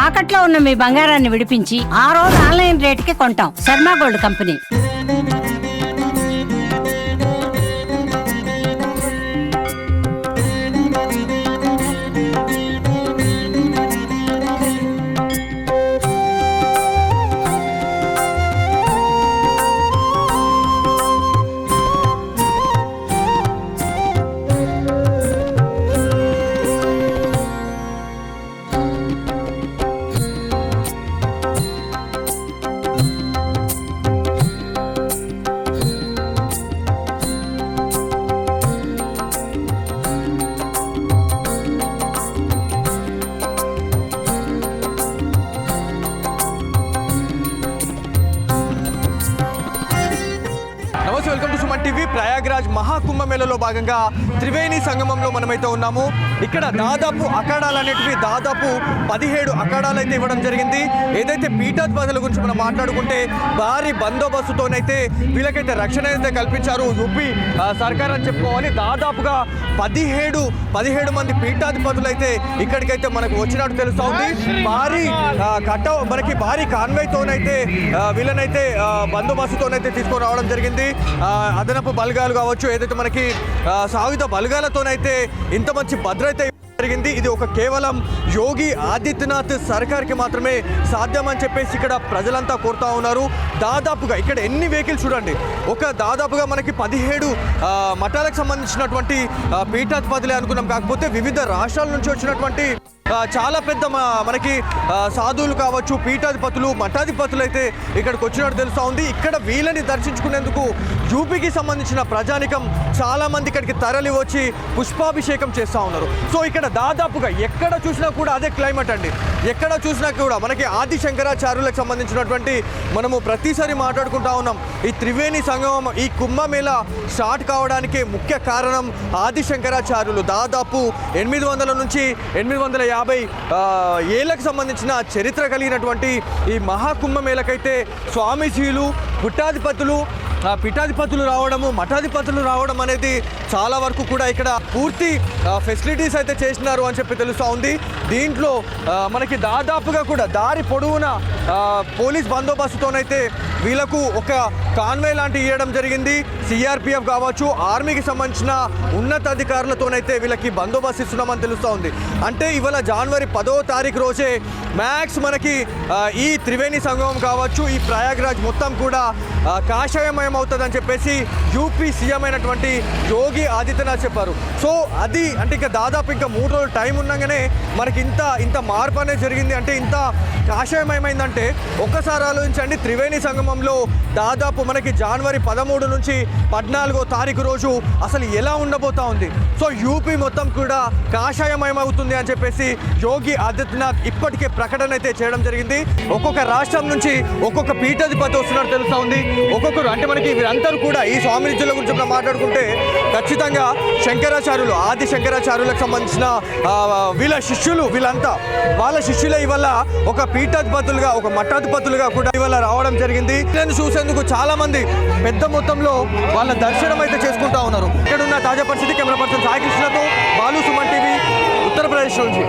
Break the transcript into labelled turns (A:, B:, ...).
A: తాకట్లో ఉన్న మీ బంగారాన్ని విడిపించి ఆ రోజు ఆన్లైన్ రేటుకి కొంటాం. Sharma gold company.
B: Welcome to Suman TV. Prayagraj మహాకుంభమేళలో భాగంగా త్రివేణి సంగమంలో మనమైతే ఉన్నాము. ఇక్కడ దాదాపు అఖాడాలు అనేటివి దాదాపు 17 అఖాడాలు అయితే ఇవ్వడం జరిగింది. ఏదైతే పీఠాధిపతుల గురించి మనం మాట్లాడుకుంటే భారీ బందోబస్తుతోనైతే వీళ్ళకైతే రక్షణ అయితే కల్పించారు యూపీ సర్కార్ అని చెప్పుకోవాలి. దాదాపుగా 17 మంది పీఠాధిపతులు అయితే ఇక్కడికైతే మనకు వచ్చినట్టు తెలుస్తూ ఉంది. మనకి భారీ కాన్వాయ్తోనైతే వీళ్ళనైతే బందోబస్తుతోనైతే తీసుకొని రావడం జరిగింది. అదనపు బలగాలు కావచ్చు, ఏదైతే మనకి సాయుధ బలగాలతోనైతే ఇంత మంచి భద్రత జరిగింది. ఇది ఒక కేవలం యోగి ఆదిత్యనాథ్ సర్కార్కి మాత్రమే సాధ్యం అని చెప్పేసి ఇక్కడ ప్రజలంతా కోరుతా ఉన్నారు. దాదాపుగా ఇక్కడ ఎన్ని వెహికల్స్ చూడండి, దాదాపుగా మనకి 17 మఠాలకు సంబంధించినటువంటి పీఠాధిపతులే అనుకున్నాం. కాకపోతే వివిధ రాష్ట్రాల నుంచి వచ్చినటువంటి చాలా పెద్ద మనకి సాధువులు కావచ్చు, పీఠాధిపతులు, మఠాధిపతులు అయితే ఇక్కడికి వచ్చినట్టు తెలుస్తూ ఉంది. ఇక్కడ వీళ్ళని దర్శించుకునేందుకు యూపీకి సంబంధించిన ప్రజానికం చాలామంది ఇక్కడికి తరలి వచ్చి పుష్పాభిషేకం చేస్తూ ఉన్నారు. సో ఇక్కడ దాదాపుగా ఎక్కడ చూసినా కూడా అదే క్లైమేట్ అండి. ఎక్కడ చూసినా కూడా మనకి ఆది శంకరాచార్యులకు సంబంధించినటువంటి మనము ప్రతిసారి మాట్లాడుకుంటా ఉన్నాం. ఈ త్రివేణి సంగమం, ఈ కుంభమేళ స్టార్ట్ కావడానికి ముఖ్య కారణం ఆది శంకరాచార్యులు. దాదాపు 800 నుంచి 850 ఏళ్ళకు సంబంధించిన చరిత్ర కలిగినటువంటి ఈ మహాకుంభమేళకైతే స్వామీజీలు, పీఠాధిపతులు రావడము, మఠాధిపతులు రావడం అనేది చాలా వరకు కూడా ఇక్కడ పూర్తి ఫెసిలిటీస్ అయితే చేసినారు అని చెప్పి తెలుస్తూ ఉంది. దీంట్లో మనకి దాదాపుగా కూడా దారి పొడవునా పోలీస్ బందోబస్తుతోనైతే వీళ్ళకు ఒక కాన్వే లాంటి ఇవ్వడం జరిగింది. సిఆర్పిఎఫ్ కావచ్చు, ఆర్మీకి సంబంధించిన ఉన్నతాధికారులతోనైతే వీళ్ళకి బందోబస్తు ఇస్తున్నామని తెలుస్తూ ఉంది. అంటే ఇవాళ జనవరి 10వ తారీఖు రోజే మ్యాక్స్ మనకి ఈ త్రివేణి సంగమం కావచ్చు, ఈ ప్రయాగ్రాజ్ మొత్తం కూడా కాషాయమయం అవుతుందని చెప్పేసి యూపీ సీఎం అయినటువంటి యోగి ఆదిత్యనాథ్ చెప్పారు. సో అది అంటే ఇంకా దాదాపు ఇంకా 3 రోజులు టైం ఉండగానే మనకి ఇంత మార్పు అనేది జరిగింది. అంటే ఇంత కాషాయమయమైందంటే ఒక్కసారి ఆలోచించండి. త్రివేణి సంగమంలో దాదాపు మనకి జనవరి 13 నుంచి 14వ తారీఖు రోజు అసలు ఎలా ఉండబోతా ఉంది. సో యూపీ మొత్తం కూడా కాషాయమయం అవుతుంది అని చెప్పేసి యోగి ఆదిత్యనాథ్ ఇప్పటికే ప్రకటన అయితే చేయడం జరిగింది. ఒక్కొక్క రాష్ట్రం నుంచి ఒక్కొక్క పీఠాధిపతి వస్తున్నట్టు తెలుస్తూ ఉంది. ఒక్కొక్కరు అంటే మనకి వీరందరూ కూడా ఈ స్వామిజీల గురించి మనం మాట్లాడుకుంటే ఖచ్చితంగా శంకరాచార్యులు, ఆది శంకరాచార్యులకు సంబంధించిన వీళ్ళంతా వాళ్ళ శిష్యులే ఇవాళ ఒక పీఠాధిపతులుగా, ఒక మఠాధిపతులుగా కూడా ఇవాళ రావడం జరిగింది. నేను చూసేందుకు చాలా మంది పెద్ద మొత్తంలో వాళ్ళ దర్శనం అయితే చేసుకుంటా ఉన్నారు. ఇక్కడ ఉన్న తాజా పరిస్థితి కెమెరా పర్సన్ సాయి కృష్ణతో బాలు, సుమన్ టీవీ, ఉత్తరప్రదేశ్ నుంచి.